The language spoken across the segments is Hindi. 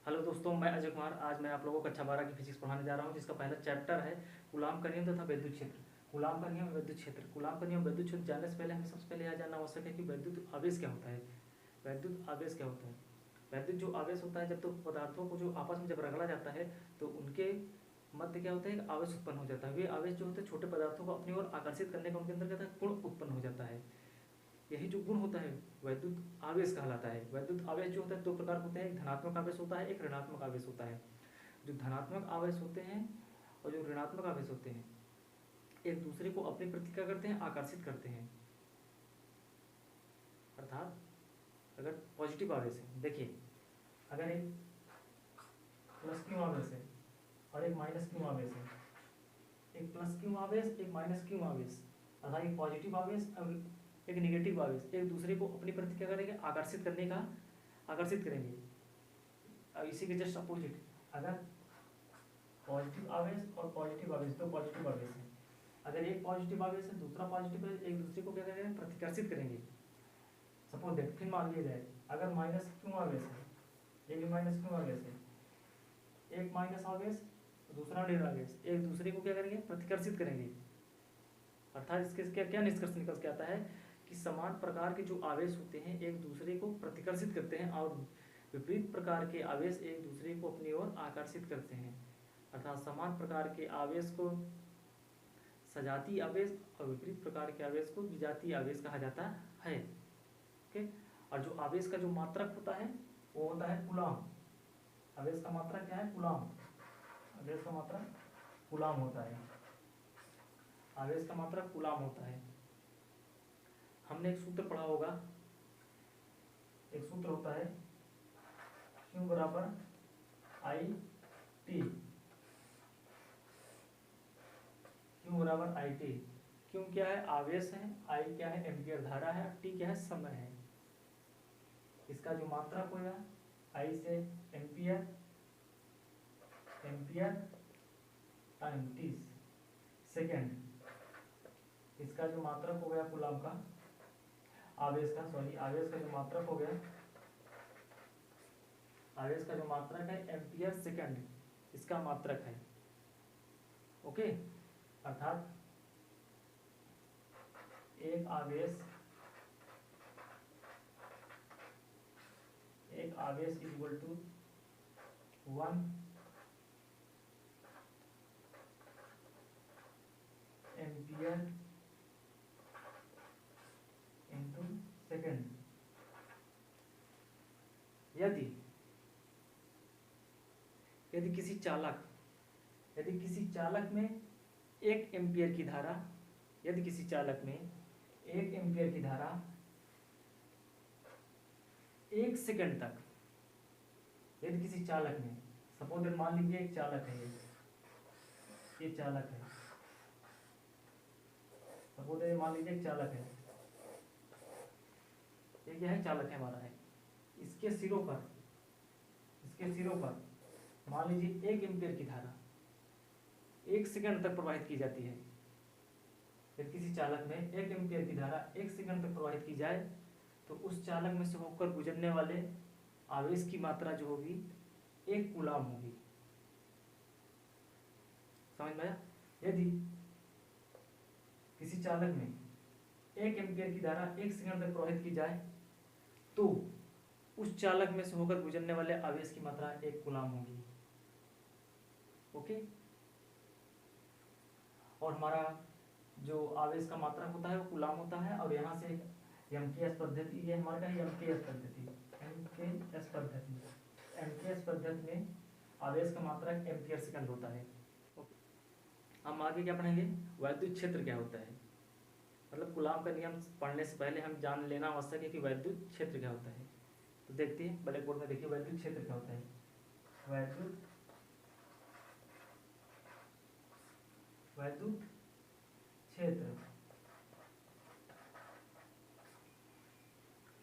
हेलो दोस्तों, मैं अजय कुमार। आज मैं आप लोगों को कक्षा 12 की फिजिक्स पढ़ाने जा रहा हूं, जिसका पहला चैप्टर है कूलाम का नियम तथा वैद्युत क्षेत्र। कूलाम का नियम, वैद्युत क्षेत्र। कूलाम का नियम, वैद्युत क्षेत्र जानने से पहले हमें सबसे पहले यह जानना आवश्यक है कि वैद्युत आवेश क्या होता है। वैद्युत आवेश क्या होता है? वैद्युत जो आवेश होता है, जब तो पदार्थों को जो आपस में जब रगड़ा जाता है तो उनके मध्य क्या होता है, एक आवेश उत्पन्न हो जाता है। वे आवेश जो होते हैं छोटे पदार्थों को अपनी ओर आकर्षित करने का उनके अंदर क्या होता है, गुण उत्पन्न हो जाता है। यही जो गुण होता है वैद्युत आवेश कहलाता है। वैद्युत आवेश जो होता है दो प्रकार होते हैं, एक धनात्मक आवेश होता है, एक ऋणात्मक आवेश होता है। जो धनात्मक आवेश होते हैं और जो ऋणात्मक आवेश होते हैं, एक दूसरे को अपनी प्रति क्या करते हैं, आकर्षित करते हैं। अर्थात अगर पॉजिटिव आवेश है, देखिए अगर एक प्लस क्यू आवेश है और एक माइनस क्यू आवेश है, एक प्लस क्यू आवेश, एक माइनस क्यू आवेश, अर्थात एक पॉजिटिव आवेश और एक निगेटिव आवेश एक दूसरे को अपनी प्रति क्या करेंगे, आकर्षित करेंगे। अब इसी के जस्ट अपोजिट, अगर पॉजिटिव आवेश और पॉजिटिव आवेश, दो पॉजिटिव आवेश है, अगर एक पॉजिटिव आवेश है दूसरा पॉजिटिव है, एक दूसरे को क्या करेंगे, प्रतिकर्षित करेंगे। सपोज दैट, फिर मान लिया जाए अगर माइनस क्यू आवेश है, ये भी माइनस क्यू आवेश है, एक माइनस आवेश दूसरा ऋण आवेश एक दूसरे को क्या करेंगे, प्रतिकर्षित करेंगे। अर्थात इसके क्या क्या निष्कर्ष निकल के आता है कि समान प्रकार के जो आवेश होते हैं एक दूसरे को प्रतिकर्षित करते हैं और विपरीत प्रकार के आवेश एक दूसरे को अपनी ओर आकर्षित करते हैं। अर्थात समान प्रकार के आवेश को सजातीय आवेश और विपरीत प्रकार के आवेश को विजातीय आवेश कहा जाता है। ओके। और जो आवेश का जो मात्रक होता है वो होता है कूलाम। आवेश का मात्रक क्या है, कूलाम। आवेश का मात्रक कूलाम होता है। आवेश का मात्रक कूलाम होता है। हमने एक सूत्र पढ़ा होगा, एक सूत्र होता है Q बराबर आई टी। Q बराबर आई टी। क्यों क्या है, आवेश है, आई क्या है, एम्पियर धारा है, टी क्या है, समय है। इसका जो मात्रक होगा आई से ampere, ampere time T second, इसका जो मात्रक हो गया कूलाम का, आवेश का जो मात्रक हो गया, आवेश का जो मात्रक है एम्पियर सेकेंड, इसका मात्रक है। ओके। अर्थात एक आवेश equal to 1 ampere into second. यदि किसी चालक में 1 एम्पियर की धारा, यदि किसी चालक में 1 एम्पियर की धारा 1 सेकंड तक, यदि किसी चालक में, सपोज मान लीजिए एक चालक है, ये चालक है, सपोज मान लीजिए एक चालक है, ये क्या है, चालक है हमारा है, इसके सिरों पर मान लीजिए 1 एम्पियर की धारा 1 सेकंड तक प्रवाहित की जाती है। यदि किसी चालक में 1 एम्पियर की धारा 1 सेकंड तक प्रवाहित की जाए तो उस चालक में से होकर गुजरने वाले आवेश की मात्रा जो होगी 1 कूलाम होगी। समझ में आया? यदि किसी चालक में 1 एम्पियर की धारा 1 सेकंड तक प्रवाहित की जाए तो उस चालक में से होकर गुजरने वाले आवेश की मात्रा 1 कूलाम होगी। ओके। और हमारा जो आवेश का मात्रक होता है वो कूलाम होता है, और यहाँ से एमकेएस पद्धति, ये हमारा एमकेएस पद्धति में आवेश का मात्रक एम्पियर सेकंड होता है। हम आगे क्या पढ़ेंगे, वैद्युत क्षेत्र क्या होता है। मतलब कूलाम का नियम पढ़ने से पहले हम जान लेना आवश्यक है कि वैद्युत क्षेत्र क्या होता है। तो देखते हैं ब्लैक बोर्ड में, देखिए वैद्युत क्षेत्र क्या होता है।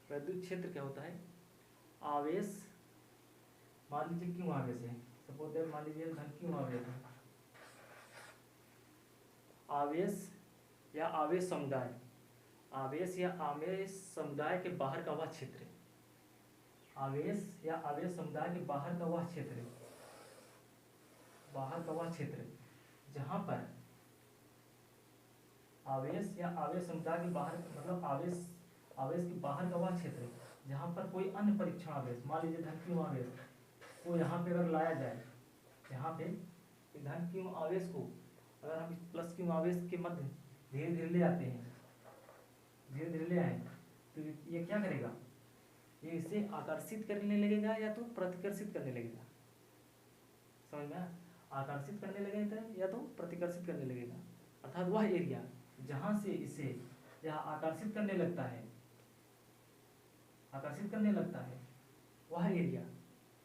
वैद्युत क्षेत्र क्या होता है। आवेश, मान लीजिए क्यों आवेश है, सपोज दैट मान लीजिए धन क्यों आवेश है, आवेश या आवेश समुदाय के बाहर का वह क्षेत्र, आवेश या आवेश समुदाय के बाहर का वह क्षेत्र, बाहर का वह क्षेत्र जहां पर आवेश या आवेश समुदाय के बाहर, मतलब आवेश आवेश के बाहर का वह क्षेत्र जहां पर कोई अन्य परीक्षण आवेश, मान लीजिए धन क्यों आवेश को यहाँ पे अगर लाया जाए, यहाँ पे धन क्यों आवेश को अगर हम प्लस क्यों आवेश के मध्य धीरे धीरे ले आते हैं, धीरे धीरे ले आए, तो ये क्या करेगा, ये इसे आकर्षित करने लगेगा या तो प्रतिकर्षित करने लगेगा। समझ में, आकर्षित करने लगेगा या तो प्रतिकर्षित करने लगेगा। अर्थात वह एरिया जहां से इसे यह आकर्षित करने लगता है, आकर्षित करने लगता है, वह एरिया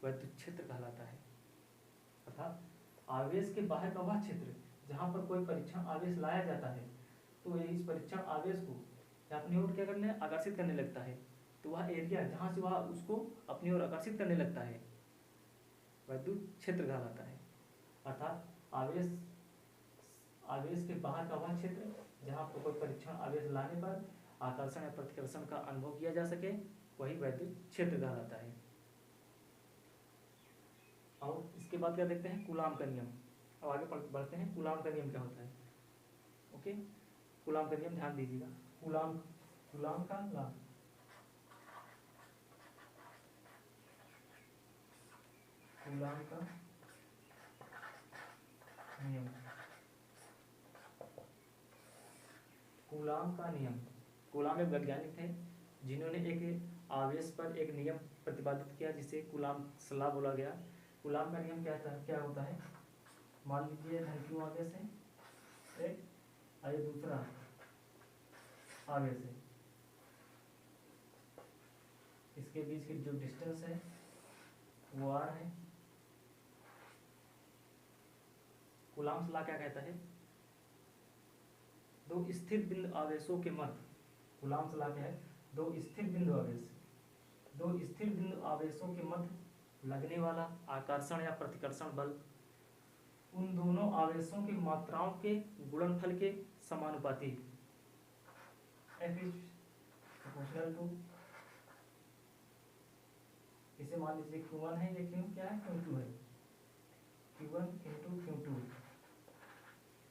वैद्युत क्षेत्र कहलाता है। अर्थात आवेश के बाहर का वह क्षेत्र जहां पर कोई परीक्षण आवेश लाया जाता है, तो इस परीक्षण आवेश को अपनी ओर क्या करने, आकर्षित करने लगता है, तो वह एरिया जहां से वह उसको अपनी ओर आकर्षित करने लगता है वैद्युत क्षेत्र कहलाता है। अर्थात आवेश के बाहर का वह क्षेत्र जहां पर कोई परीक्षण आवेश लाने पर आकर्षण या प्रतिकर्षण का अनुभव किया जा सके, वही वैद्युत क्षेत्र कहलाता है। और इसके बाद क्या देखते हैं, कूलाम का नियम। अब आगे बढ़ते हैं, कूलाम का नियम क्या होता है। ओके, कूलाम का नियम ध्यान दीजिएगा। कूलाम का ला, कूलाम का नियम, कूलाम का नियम। कूलाम एक वैज्ञानिक थे जिन्होंने एक आवेश पर एक नियम प्रतिपादित किया जिसे कूलाम सलाह बोला गया। कूलाम का नियम क्या होता है, मान लीजिए धन क्यों आवेश है एक, और दूसरा आवेश है, इसके बीच की जो डिस्टेंस है वो r है। कूलाम सलाह क्या कहता है, दो स्थिर बिंदु आवेशों के मध्य, कूलाम सलाह क्या है, दो स्थिर बिंदु आवेशों के मध्य लगने वाला आकर्षण या प्रतिकर्षण बल उन दोनों आवेशों की मात्राओं के गुणनफल के समानुपाती, F is proportional to, इसे मान लीजिए Q1 है, ये Q क्या है, Q2 है, Q1 into Q2।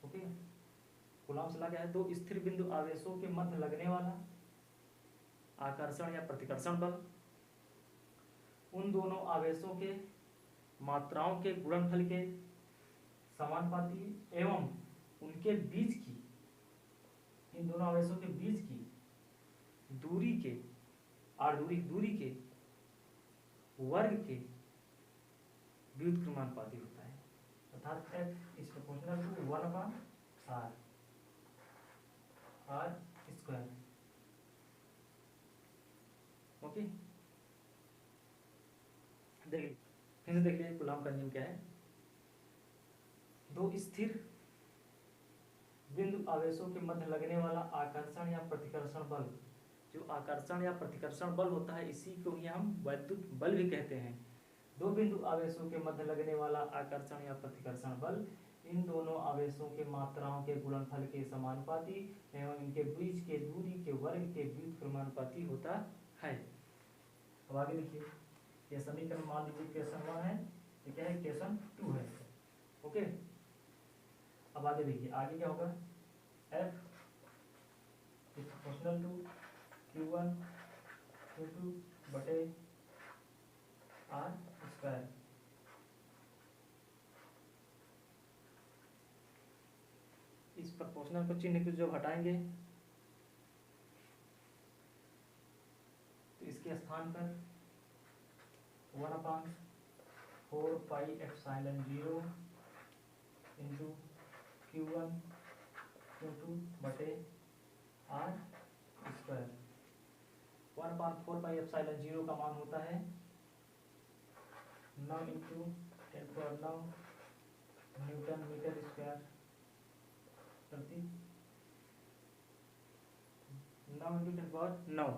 Okay, coulomb सलाह क्या है, दो स्थिर बिंदु आवेशों के मध्य लगने वाला आकर्षण या प्रतिकर्षण बल उन दोनों आवेशों के मात्राओं के गुणनफल के समानुपाती एवं उनके बीच की, इन दोनों आवेशों के बीच की दूरी के दूरी के वर्ग के व्युत्क्रमानुपाती होता है। अर्थात F is proportional to 1/r square. Okay, फिर से देख लीजिए कूलाम का नियम क्या है, दो स्थिर बिंदु आवेशों के मध्य लगने वाला आकर्षण या प्रतिकर्षण बल, जो आकर्षण या प्रतिकर्षण बल होता है इसी को ही हम वैद्युत बल भी कहते हैं। दो बिंदु आवेशों के मध्य लगने वाला आकर्षण या प्रतिकर्षण बल इन दोनों आवेशों के मात्राओं के गुणनफल के समानुपाती एवं इनके बीच के दूरी के वर्ग के व्युत्क्रमानुपाती होता है। अब आगे देखिए, ये समीकरण मान लीजिए क्वेश्चन 1 है, ये क्या है, क्वेश्चन 2 है। ओके, अब आगे देखिए, आगे क्या होगा, F is proportional to Q1 Q2 बटे r स्क्वायर। इस प्रोपोर्शनल को चिन्ह को जब हटाएंगे तो इसके स्थान पर 1/4 pi epsilon 0 into Q1 Q2 बटे r स्क्वायर। 1/4 पाई एप्सिलॉन 0 का मान होता है 9 इंटू 10⁹ न्यूटन मीटर स्क्वायर प्रति 9 into 10⁹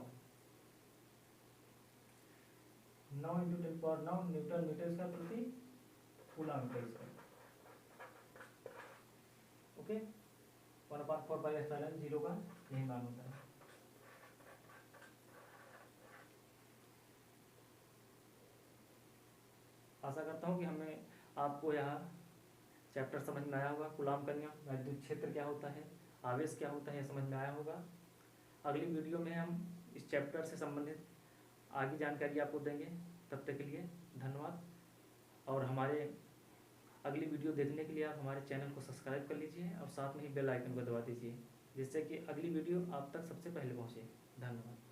9 into 10⁹ newton metre square प्रति coulomb metre square. Okay, 1/4 pi epsilon 0 का यही मान होता है। आशा करता हूँ कि हमें आपको यह चैप्टर समझ में आया होगा। कूलाम का नियम, वैद्युत क्षेत्र क्या होता है, आवेश क्या होता है, यह समझ में आया होगा। अगली वीडियो में हम इस चैप्टर से संबंधित आगे जानकारी आपको देंगे। तब तक के लिए धन्यवाद। और हमारे अगली वीडियो देखने के लिए आप हमारे चैनल को सब्सक्राइब कर लीजिए और साथ में ही बेल आइकन को दबा दीजिए, जिससे कि अगली वीडियो आप तक सबसे पहले पहुँचे। धन्यवाद।